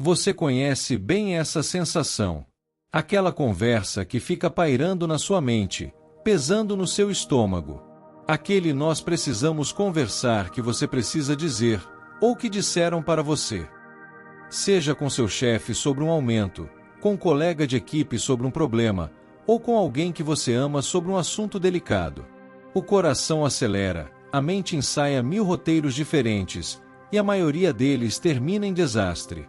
Você conhece bem essa sensação. Aquela conversa que fica pairando na sua mente, pesando no seu estômago. Aquele nós precisamos conversar que você precisa dizer, ou que disseram para você. Seja com seu chefe sobre um aumento, com um colega de equipe sobre um problema, ou com alguém que você ama sobre um assunto delicado. O coração acelera, a mente ensaia 1000 roteiros diferentes, e a maioria deles termina em desastre.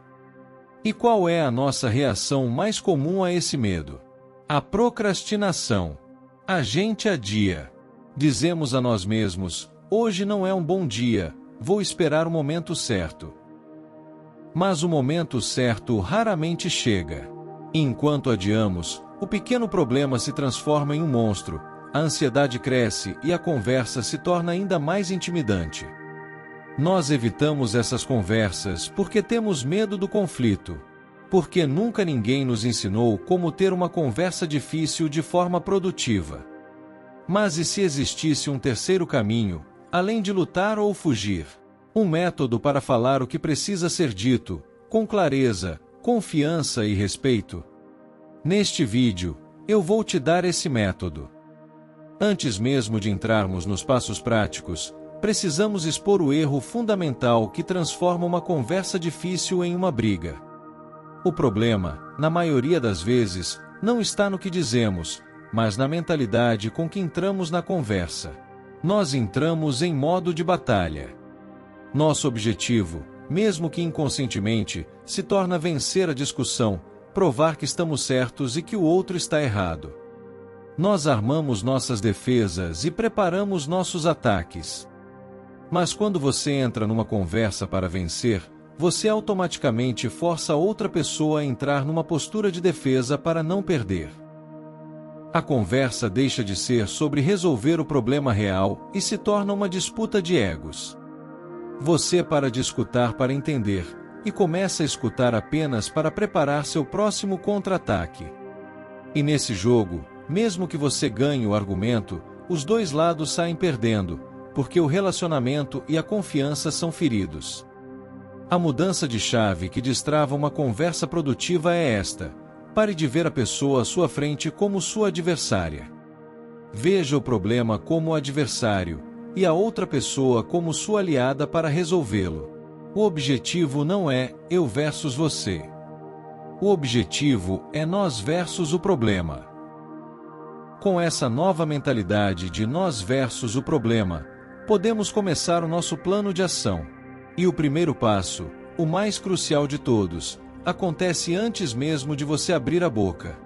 E qual é a nossa reação mais comum a esse medo? A procrastinação. A gente adia. Dizemos a nós mesmos, hoje não é um bom dia, vou esperar o momento certo. Mas o momento certo raramente chega. E enquanto adiamos, o pequeno problema se transforma em um monstro, a ansiedade cresce e a conversa se torna ainda mais intimidante. Nós evitamos essas conversas porque temos medo do conflito. Porque nunca ninguém nos ensinou como ter uma conversa difícil de forma produtiva. Mas e se existisse um terceiro caminho, além de lutar ou fugir? Um método para falar o que precisa ser dito, com clareza, confiança e respeito? Neste vídeo, eu vou te dar esse método. Antes mesmo de entrarmos nos passos práticos, precisamos expor o erro fundamental que transforma uma conversa difícil em uma briga. O problema, na maioria das vezes, não está no que dizemos, mas na mentalidade com que entramos na conversa. Nós entramos em modo de batalha. Nosso objetivo, mesmo que inconscientemente, se torna vencer a discussão, provar que estamos certos e que o outro está errado. Nós armamos nossas defesas e preparamos nossos ataques. Mas quando você entra numa conversa para vencer, você automaticamente força outra pessoa a entrar numa postura de defesa para não perder. A conversa deixa de ser sobre resolver o problema real e se torna uma disputa de egos. Você para de escutar para entender, e começa a escutar apenas para preparar seu próximo contra-ataque. E nesse jogo, mesmo que você ganhe o argumento, os dois lados saem perdendo, porque o relacionamento e a confiança são feridos. A mudança de chave que destrava uma conversa produtiva é esta: pare de ver a pessoa à sua frente como sua adversária. Veja o problema como adversário, e a outra pessoa como sua aliada para resolvê-lo. O objetivo não é eu versus você. O objetivo é nós versus o problema. Com essa nova mentalidade de nós versus o problema, podemos começar o nosso plano de ação. E o primeiro passo, o mais crucial de todos, acontece antes mesmo de você abrir a boca.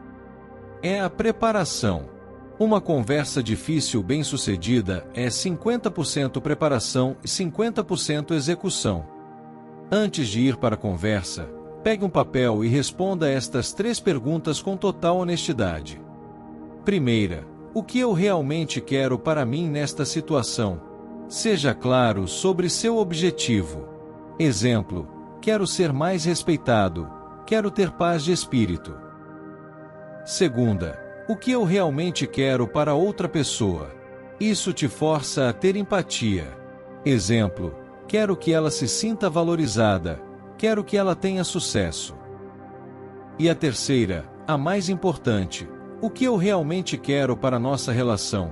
É a preparação. Uma conversa difícil bem-sucedida é 50% preparação e 50% execução. Antes de ir para a conversa, pegue um papel e responda estas 3 perguntas com total honestidade. Primeira, o que eu realmente quero para mim nesta situação? Seja claro sobre seu objetivo. Exemplo, quero ser mais respeitado, quero ter paz de espírito. Segunda, o que eu realmente quero para outra pessoa? Isso te força a ter empatia. Exemplo, quero que ela se sinta valorizada, quero que ela tenha sucesso. E a terceira, a mais importante, o que eu realmente quero para nossa relação?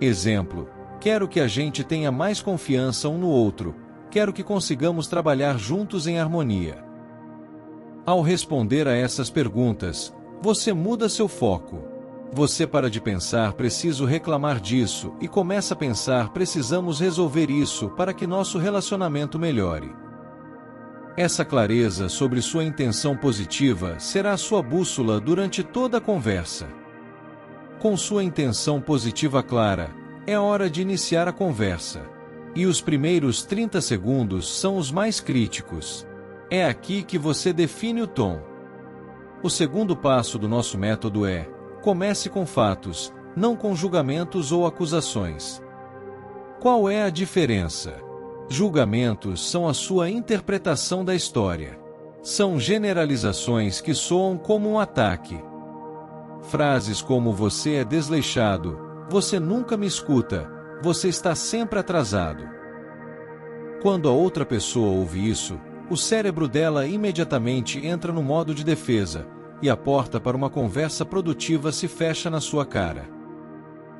Exemplo, quero que a gente tenha mais confiança um no outro, quero que consigamos trabalhar juntos em harmonia. Ao responder a essas perguntas, você muda seu foco. Você para de pensar preciso reclamar disso e começa a pensar precisamos resolver isso para que nosso relacionamento melhore. Essa clareza sobre sua intenção positiva será a sua bússola durante toda a conversa. Com sua intenção positiva clara, é hora de iniciar a conversa. E os primeiros 30 segundos são os mais críticos. É aqui que você define o tom. O segundo passo do nosso método é: comece com fatos, não com julgamentos ou acusações. Qual é a diferença? Julgamentos são a sua interpretação da história. São generalizações que soam como um ataque. Frases como você é desleixado, você nunca me escuta, você está sempre atrasado. Quando a outra pessoa ouve isso, o o cérebro dela imediatamente entra no modo de defesa, e a porta para uma conversa produtiva se fecha na sua cara.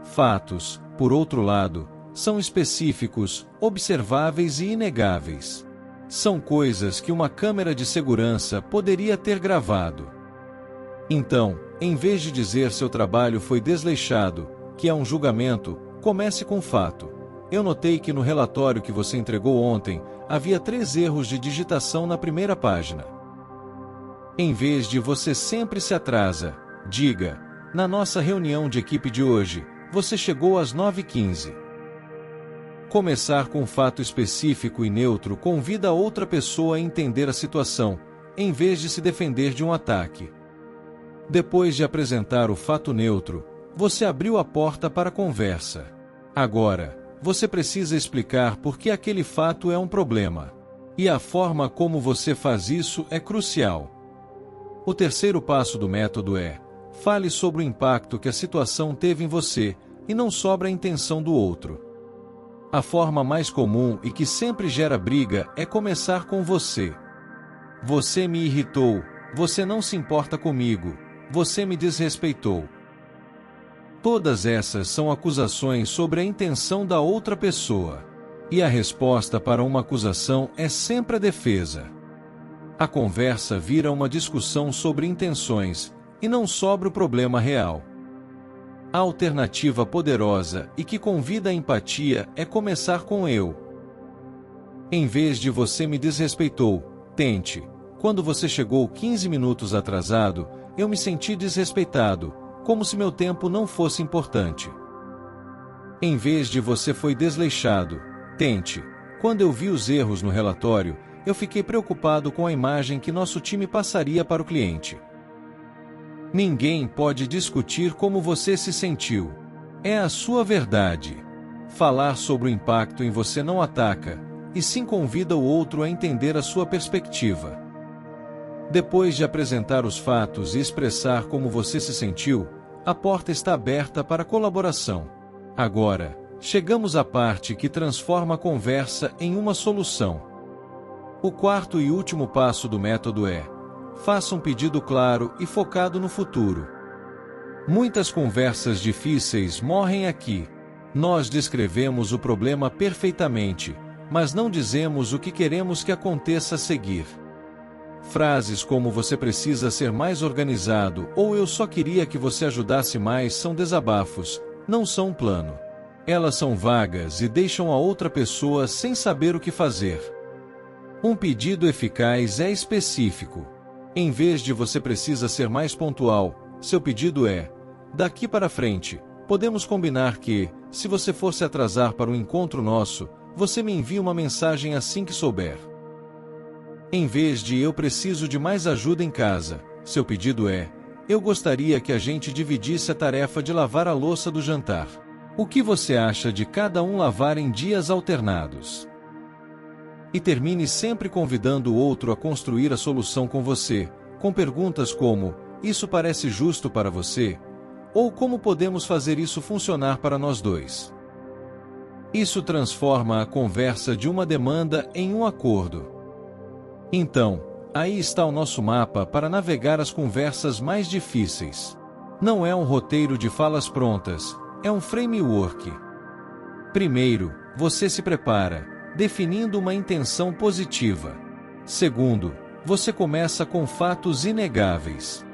Fatos, por outro lado, são específicos, observáveis e inegáveis. São coisas que uma câmera de segurança poderia ter gravado. Então, em vez de dizer seu trabalho foi desleixado, que é um julgamento, comece com o fato. Eu notei que no relatório que você entregou ontem, havia 3 erros de digitação na primeira página. Em vez de você sempre se atrasa, diga, na nossa reunião de equipe de hoje, você chegou às 9h15. Começar com um fato específico e neutro convida a outra pessoa a entender a situação, em vez de se defender de um ataque. Depois de apresentar o fato neutro, você abriu a porta para a conversa. Agora, você precisa explicar por que aquele fato é um problema. E a forma como você faz isso é crucial. O terceiro passo do método é: fale sobre o impacto que a situação teve em você, e não sobre a intenção do outro. A forma mais comum e que sempre gera briga é começar com você. Você me irritou, você não se importa comigo, você me desrespeitou. Todas essas são acusações sobre a intenção da outra pessoa. E a resposta para uma acusação é sempre a defesa. A conversa vira uma discussão sobre intenções, e não sobre o problema real. A alternativa poderosa e que convida a empatia é começar com eu. Em vez de você me desrespeitou, tente. Quando você chegou 15 minutos atrasado, eu me senti desrespeitado, como se meu tempo não fosse importante. Em vez de você foi desleixado, tente. Quando eu vi os erros no relatório, eu fiquei preocupado com a imagem que nosso time passaria para o cliente. Ninguém pode discutir como você se sentiu. É a sua verdade. Falar sobre o impacto em você não ataca, e sim convida o outro a entender a sua perspectiva. Depois de apresentar os fatos e expressar como você se sentiu, a porta está aberta para colaboração. Agora, chegamos à parte que transforma a conversa em uma solução. O quarto e último passo do método é: faça um pedido claro e focado no futuro. Muitas conversas difíceis morrem aqui. Nós descrevemos o problema perfeitamente, mas não dizemos o que queremos que aconteça a seguir. Frases como "você precisa ser mais organizado" ou "eu só queria que você ajudasse mais" são desabafos, não são um plano. Elas são vagas e deixam a outra pessoa sem saber o que fazer. Um pedido eficaz é específico. Em vez de "você precisa ser mais pontual", seu pedido é: daqui para frente, podemos combinar que, se você for se atrasar para um encontro nosso, você me envia uma mensagem assim que souber. Em vez de "eu preciso de mais ajuda em casa", seu pedido é: eu gostaria que a gente dividisse a tarefa de lavar a louça do jantar. O que você acha de cada um lavar em dias alternados? E termine sempre convidando o outro a construir a solução com você, com perguntas como: "isso parece justo para você?" Ou "como podemos fazer isso funcionar para nós dois?" Isso transforma a conversa de uma demanda em um acordo. Então, aí está o nosso mapa para navegar as conversas mais difíceis. Não é um roteiro de falas prontas, é um framework. Primeiro, você se prepara, definindo uma intenção positiva. Segundo, você começa com fatos inegáveis.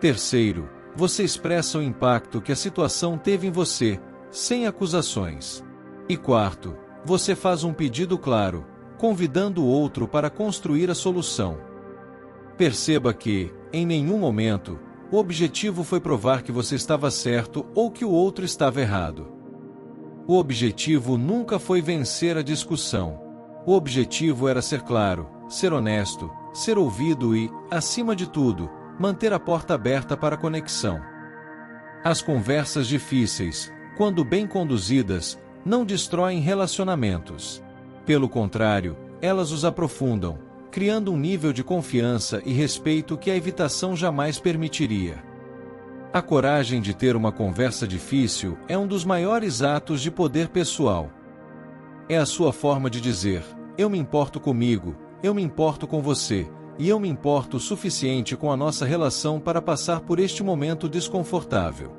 Terceiro, você expressa o impacto que a situação teve em você, sem acusações. E quarto, você faz um pedido claro, convidando o outro para construir a solução. Perceba que, em nenhum momento, o objetivo foi provar que você estava certo ou que o outro estava errado. O objetivo nunca foi vencer a discussão. O objetivo era ser claro, ser honesto, ser ouvido e, acima de tudo, manter a porta aberta para a conexão. As conversas difíceis, quando bem conduzidas, não destroem relacionamentos. Pelo contrário, elas os aprofundam, criando um nível de confiança e respeito que a evitação jamais permitiria. A coragem de ter uma conversa difícil é um dos maiores atos de poder pessoal. É a sua forma de dizer: "eu me importo comigo", eu me importo com você, e eu me importo o suficiente com a nossa relação para passar por este momento desconfortável.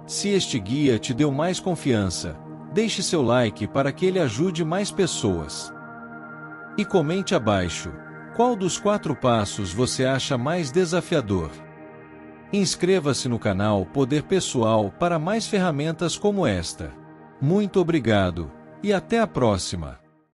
Se este guia te deu mais confiança, deixe seu like para que ele ajude mais pessoas. E comente abaixo, qual dos 4 passos você acha mais desafiador? Inscreva-se no canal Poder Pessoal para mais ferramentas como esta. Muito obrigado, e até a próxima!